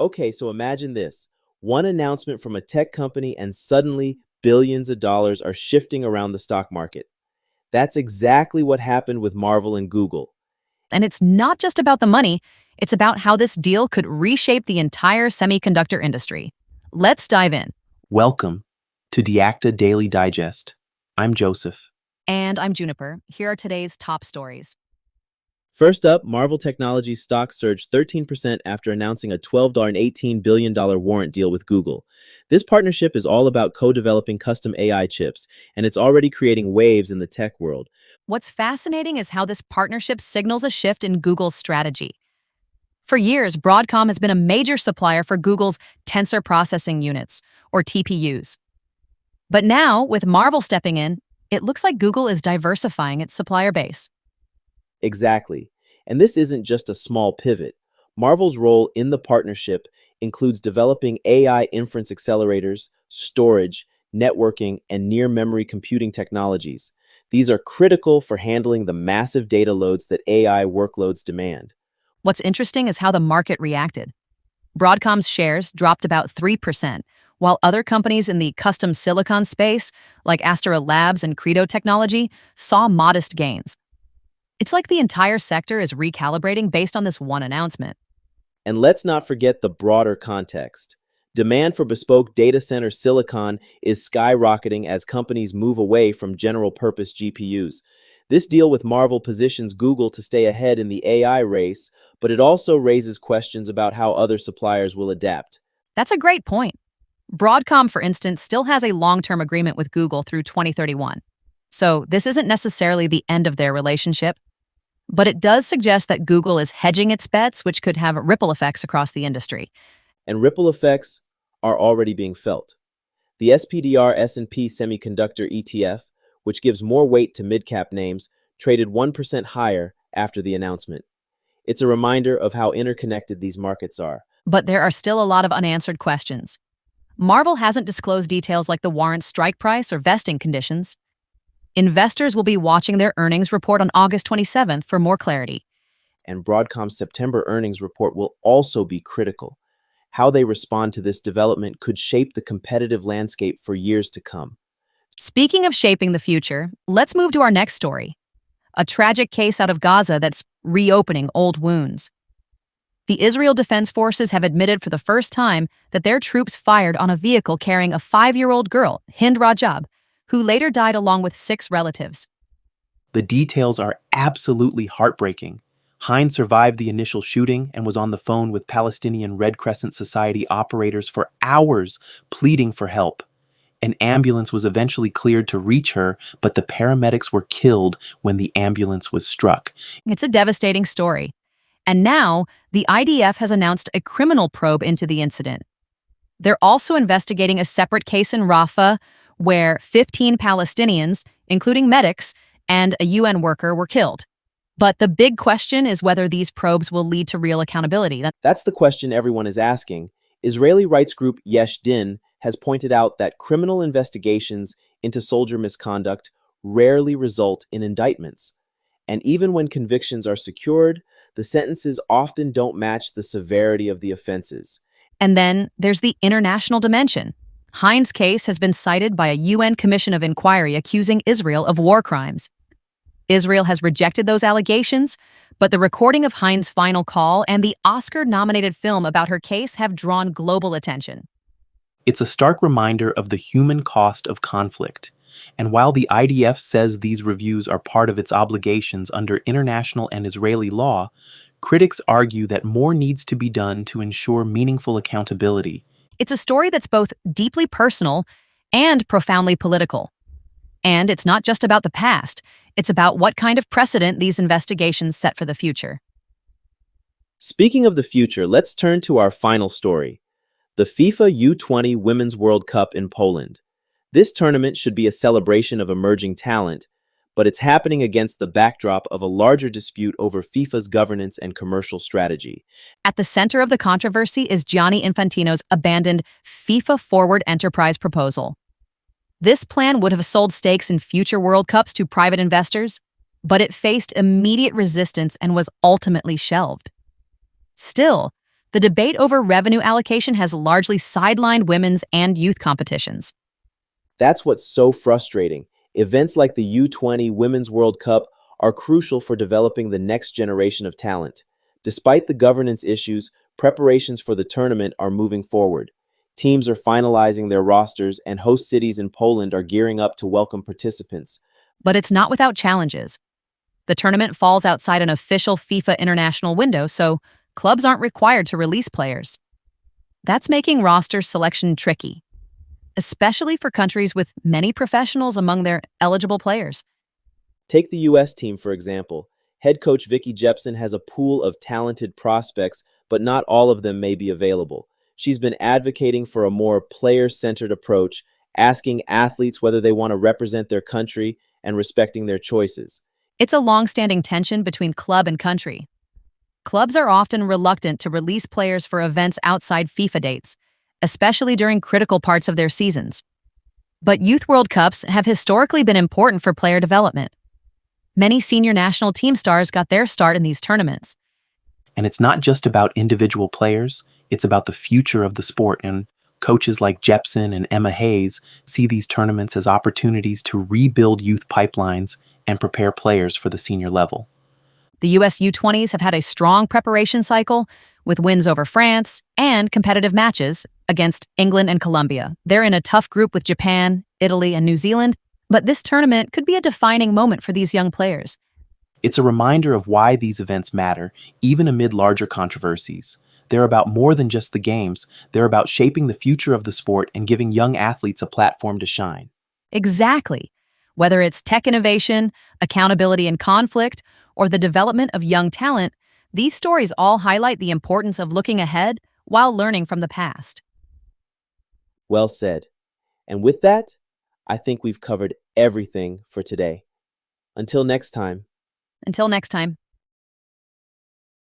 Okay, so imagine this. One announcement from a tech company and suddenly billions of dollars are shifting around the stock market. That's exactly what happened with Marvel and Google. And it's not just about the money, it's about how this deal could reshape the entire semiconductor industry. Let's dive in. Welcome to DeActa Daily Digest. I'm Joseph. And I'm Juniper. Here are today's top stories. First up, Marvel Technologies stock surged 13% after announcing a $12.18 billion warrant deal with Google. This partnership is all about co-developing custom AI chips, and it's already creating waves in the tech world. What's fascinating is how this partnership signals a shift in Google's strategy. For years, Broadcom has been a major supplier for Google's tensor processing units, or TPUs. But now, with Marvel stepping in, it looks like Google is diversifying its supplier base. Exactly. And this isn't just a small pivot. Marvel's role in the partnership includes developing AI inference accelerators, storage, networking, and near-memory computing technologies. These are critical for handling the massive data loads that AI workloads demand. What's interesting is how the market reacted. Broadcom's shares dropped about 3%, while other companies in the custom silicon space, like Astera Labs and Credo Technology, saw modest gains. It's like the entire sector is recalibrating based on this one announcement. And let's not forget the broader context. Demand for bespoke data center silicon is skyrocketing as companies move away from general-purpose GPUs. This deal with Marvel positions Google to stay ahead in the AI race, but it also raises questions about how other suppliers will adapt. That's a great point. Broadcom, for instance, still has a long-term agreement with Google through 2031. So this isn't necessarily the end of their relationship, but it does suggest that Google is hedging its bets, which could have ripple effects across the industry. And ripple effects are already being felt. The SPDR S&P Semiconductor ETF, which gives more weight to mid-cap names, traded 1% higher after the announcement. It's a reminder of how interconnected these markets are. But there are still a lot of unanswered questions. Marvel hasn't disclosed details like the warrant strike price or vesting conditions. Investors will be watching their earnings report on August 27th for more clarity. And Broadcom's September earnings report will also be critical. How they respond to this development could shape the competitive landscape for years to come. Speaking of shaping the future, let's move to our next story. A tragic case out of Gaza that's reopening old wounds. The Israel Defense Forces have admitted for the first time that their troops fired on a vehicle carrying a 5-year-old girl, Hind Rajab, who later died along with 6 relatives. The details are absolutely heartbreaking. Hines survived the initial shooting and was on the phone with Palestinian Red Crescent Society operators for hours, pleading for help. An ambulance was eventually cleared to reach her, but the paramedics were killed when the ambulance was struck. It's a devastating story. And now, the IDF has announced a criminal probe into the incident. They're also investigating a separate case in Rafah, where 15 Palestinians, including medics, and a UN worker were killed. But the big question is whether these probes will lead to real accountability. That's the question everyone is asking. Israeli rights group Yesh Din has pointed out that criminal investigations into soldier misconduct rarely result in indictments. And even when convictions are secured, the sentences often don't match the severity of the offenses. And then there's the international dimension. Hines' case has been cited by a UN Commission of Inquiry accusing Israel of war crimes. Israel has rejected those allegations, but the recording of Hines' final call and the Oscar-nominated film about her case have drawn global attention. It's a stark reminder of the human cost of conflict. And while the IDF says these reviews are part of its obligations under international and Israeli law, critics argue that more needs to be done to ensure meaningful accountability. It's a story that's both deeply personal and profoundly political. And it's not just about the past, it's about what kind of precedent these investigations set for the future. Speaking of the future, let's turn to our final story. The FIFA U20 Women's World Cup in Poland. This tournament should be a celebration of emerging talent, but it's happening against the backdrop of a larger dispute over FIFA's governance and commercial strategy. At the center of the controversy is Gianni Infantino's abandoned FIFA Forward Enterprise proposal. This plan would have sold stakes in future World Cups to private investors, but it faced immediate resistance and was ultimately shelved. Still, the debate over revenue allocation has largely sidelined women's and youth competitions. That's what's so frustrating. Events like the U20 Women's World Cup are crucial for developing the next generation of talent. Despite the governance issues, preparations for the tournament are moving forward. Teams are finalizing their rosters, and host cities in Poland are gearing up to welcome participants. But it's not without challenges. The tournament falls outside an official FIFA international window, so clubs aren't required to release players. That's making roster selection tricky, especially for countries with many professionals among their eligible players. Take the U.S. team, for example. Head coach Vicky Jepsen has a pool of talented prospects, but not all of them may be available. She's been advocating for a more player-centered approach, asking athletes whether they want to represent their country and respecting their choices. It's a long-standing tension between club and country. Clubs are often reluctant to release players for events outside FIFA dates, especially during critical parts of their seasons. But Youth World Cups have historically been important for player development. Many senior national team stars got their start in these tournaments. And it's not just about individual players, it's about the future of the sport. And coaches like Jepsen and Emma Hayes see these tournaments as opportunities to rebuild youth pipelines and prepare players for the senior level. The US U20s have had a strong preparation cycle with wins over France and competitive matches against England and Colombia. They're in a tough group with Japan, Italy, and New Zealand, but this tournament could be a defining moment for these young players. It's a reminder of why these events matter, even amid larger controversies. They're about more than just the games. They're about shaping the future of the sport and giving young athletes a platform to shine. Exactly. Whether it's tech innovation, accountability and conflict, or the development of young talent, these stories all highlight the importance of looking ahead while learning from the past. Well said. And with that, I think we've covered everything for today. Until next time. Until next time.